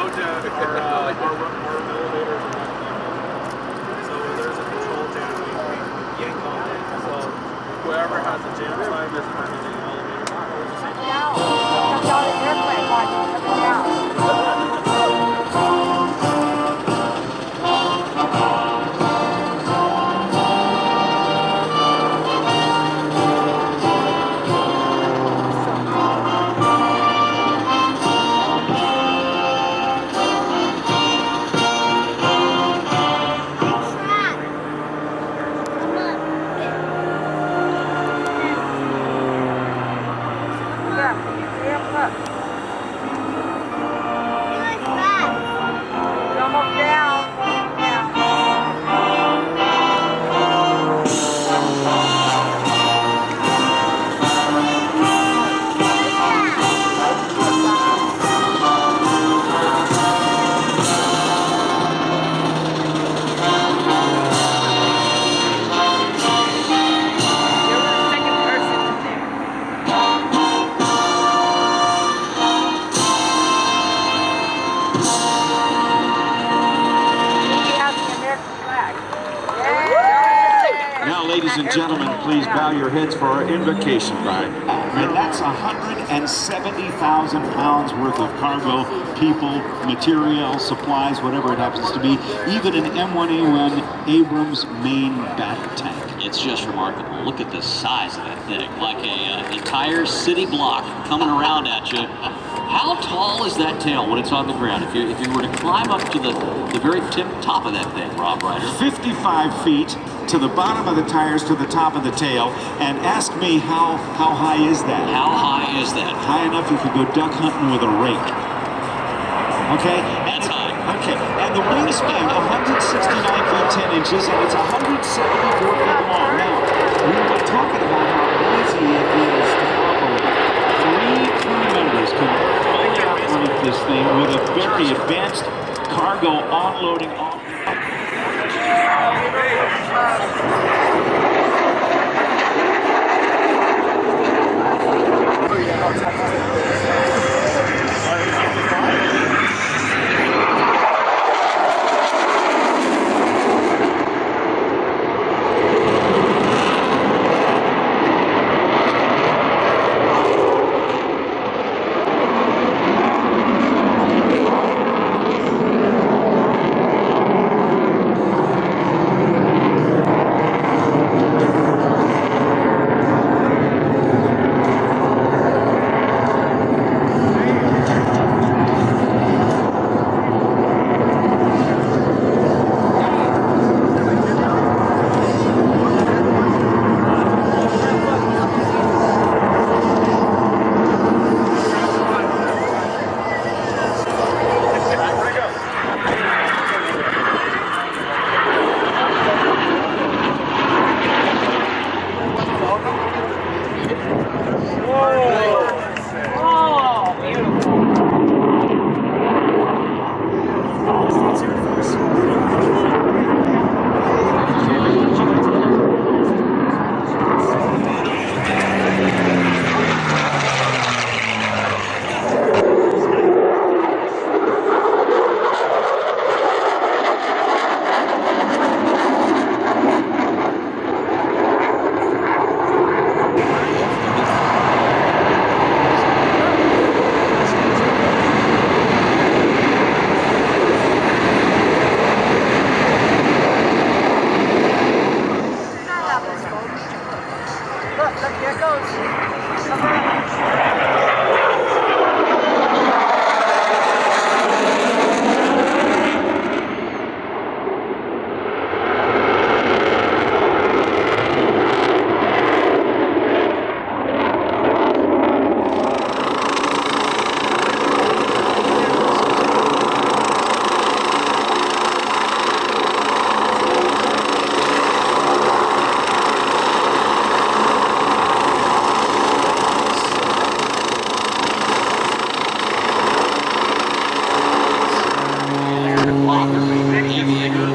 down our elevators and that. So there's a control jam, we yank on it. So whoever has a jam sign is running the elevator. Down the airplane, coming down. Ladies and gentlemen, please bow your heads for our invocation ride. And that's 170,000 pounds worth of cargo, people, material, supplies, whatever it happens to be, even an M1A1 Abrams main battle tank. It's just remarkable. Look at the size of that thing, like an entire city block coming around at you. How tall is that tail when it's on the ground? If you were to climb up to the very top of that thing, Rob Ryder? 55 feet to the bottom of the tires to the top of the tail, and ask me how high is that? How high is that? High enough you could go duck hunting with a rake. Okay? That's high. Okay, and the wingspan, 169 feet 10 inches, and it's 174 feet long. Now, we were talking about how easy it is to operate. 3 crew members can fully operate this thing with a very advanced cargo offloading.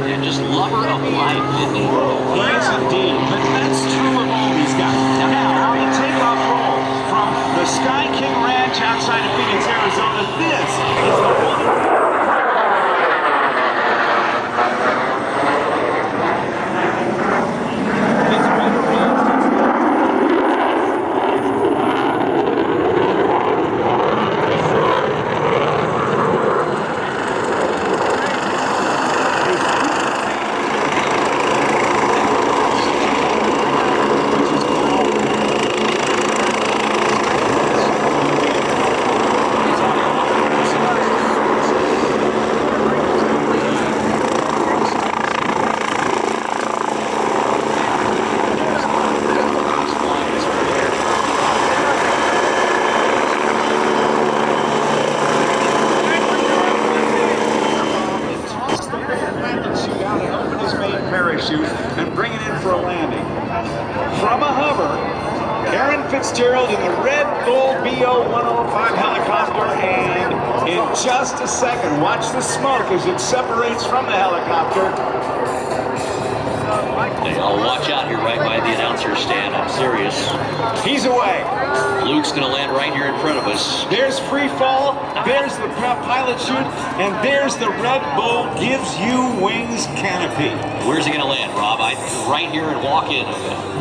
And just lover of life, isn't he? He is indeed, but that's true of all these guys. Now, we take off roll from the Sky King Ranch outside of Phoenix, Arizona. This is the one. world in the Red Bull BO-105 helicopter, and in just a second, watch the smoke as it separates from the helicopter. Hey, I'll watch out here right by the announcer's stand. I'm serious. He's away. Luke's going to land right here in front of us. There's free fall, there's the pilot chute, and there's the Red Bull Gives You Wings canopy. Where's he going to land, Rob? Right here and walk in.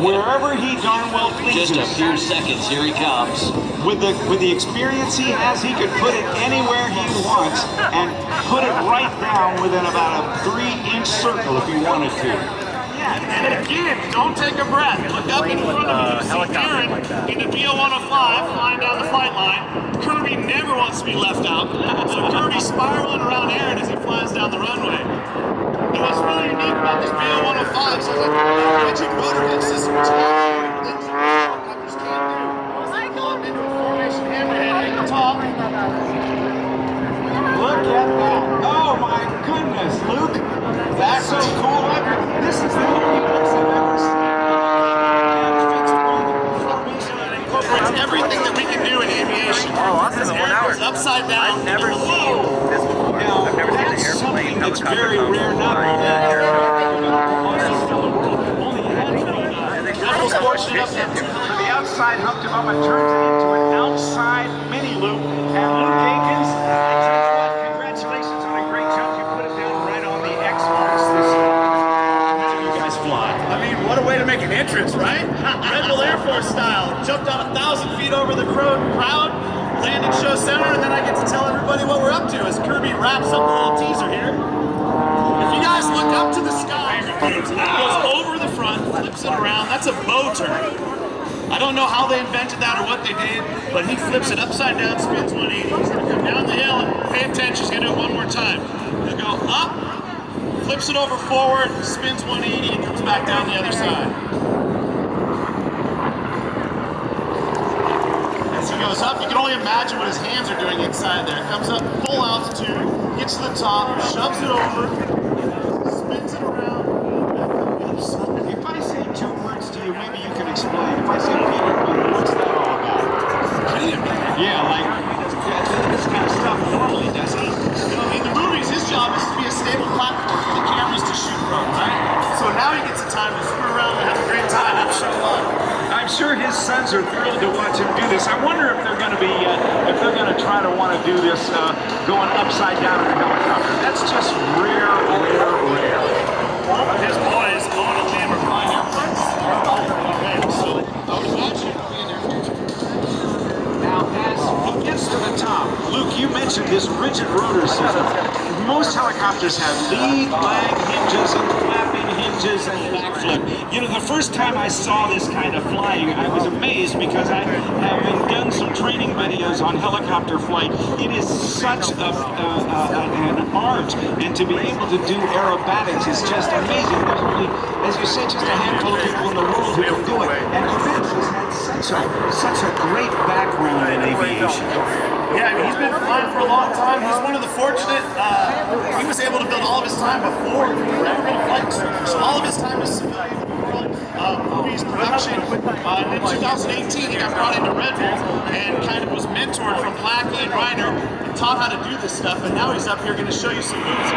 Wherever he darn well pleases. Just a few seconds. Here he comes. With the experience he has, he could put it anywhere he wants and put it right down within about a 3-inch circle if he wanted to. And again, don't take a breath. Look up in front of you. See Aaron in the BO-105 flying down the flight line. Kirby never wants to be left out. So Kirby's spiraling around Aaron as he flies down the runway. And what's really unique about this BO-105 is it's a rigid rotor head system, which things helicopters can't do. It's go up into a formation hammerhead at the top. Look at that. Oh my goodness, Luke. That's so cool. This is the only place I've ever seen. Incorporates everything that we can do in aviation. Oh, awesome. This air goes upside down. I've never seen this before. Now, I've never seen an that's airplane something that's helicopter very rare, not only Rebel's fortunate enough to for the outside hump development turns it into an outside mini loop. And Luke Aikens, I tell you what, congratulations on a great jump. You put it down right on the X marks this you guys fly. I mean, what a way to make an entrance, right? Red Bull Air Force style. Jumped out 1,000 feet over the crowd, landed show center, and then I get to tell everybody what we're up to as Kirby wraps up the little teaser here. If you guys look up to the sky, it goes over the front, flips it around. That's a bow turn. I don't know how they invented that or what they did, but he flips it upside down, spins 180. He's gonna come down the hill and pay attention. He's gonna do it one more time. He's gonna go up, flips it over forward, spins 180, and comes back down the other side. As he goes up, you can only imagine what his hands are doing inside there. Comes up full altitude, gets to the top, shoves it over, spins it around, back on the other side. If I say 2 words to you, maybe you can explain. If I say Peter, what's that all about? Yeah, like this kind of stuff normally, does he? You know, in the movies, his job is to be a stable platform for the cameras to shoot from, right? So now he gets the time to screw around and have a great time and show love. I'm sure his sons are thrilled to watch him do this. I wonder if they're going to be, if they're going to try to want to do this going upside down in a helicopter. That's just rare. His boys going to camera flying airplanes. So I would imagine it'll be in their future. Now, as he gets to the top, Luke, you mentioned this rigid rotor system. Most helicopters have lead, lag hinges, and flapping hinges, and backflip. You know, the first time I saw this kind of flying, I was amazed because I having done some training videos on helicopter flight. It is such an art, and to be able to do aerobatics is just amazing. There's only, as you said, just a handful of people in the world who can do it. And Vince has had such a great background in aviation. Yeah, I mean, he's been flying for a long time. He's one of the fortunate, he was able to build all of his time before the railroad flight instructor. So all of his time is civilian world, movies, production. And in 2018, he got brought into Red Bull and kind of was mentored from Blackie and Reiner and taught how to do this stuff. And now he's up here going to show you some moves.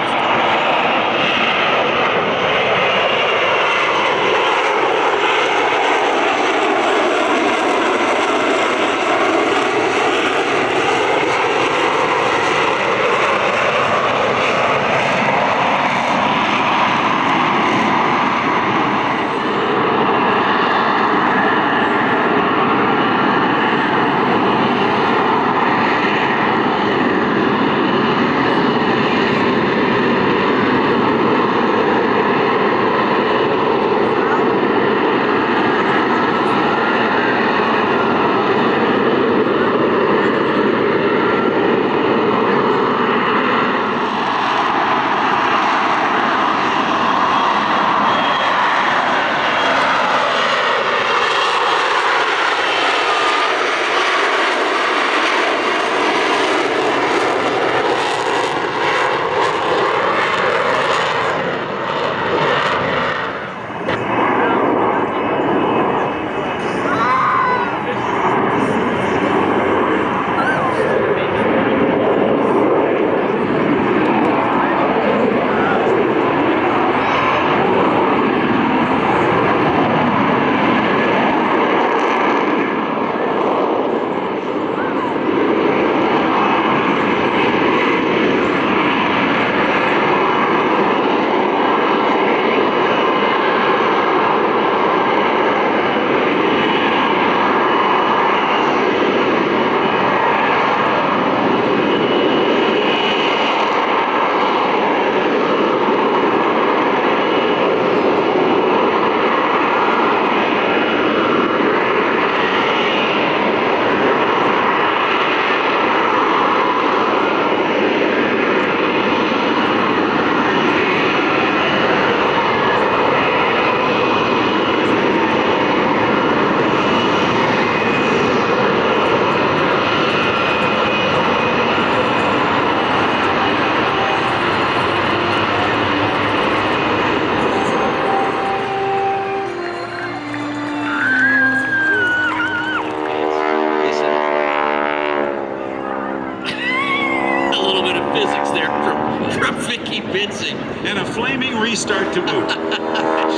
sport to boot.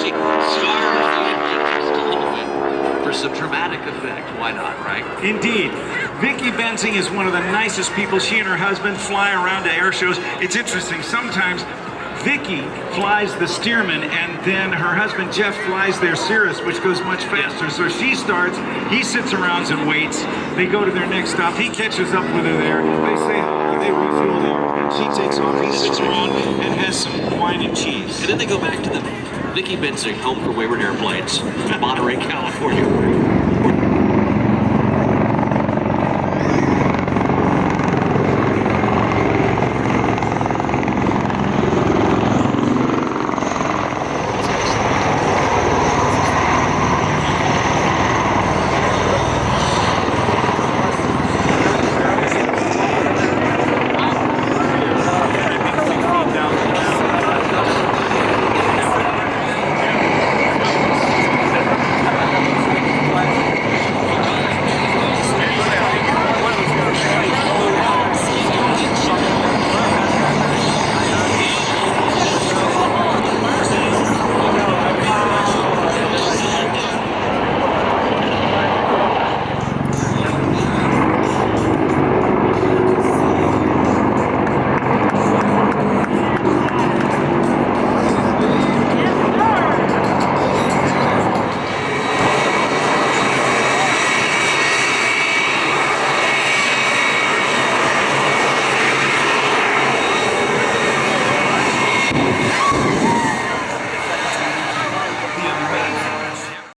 She started the engine just a little bit for some dramatic effect. Why not, right? Indeed. Vicki Benzing is one of the nicest people. She and her husband fly around to air shows. It's interesting. Sometimes Vicki flies the Stearman, and then her husband Jeff flies their Cirrus, which goes much faster. So she starts, he sits around and waits. They go to their next stop. He catches up with her there. They say hi, they refuel there, and she takes off. He sits around and has some wine and cheese. And then they go back to the Vicki Benzing Home for Wayward Airplanes in Monterey, California.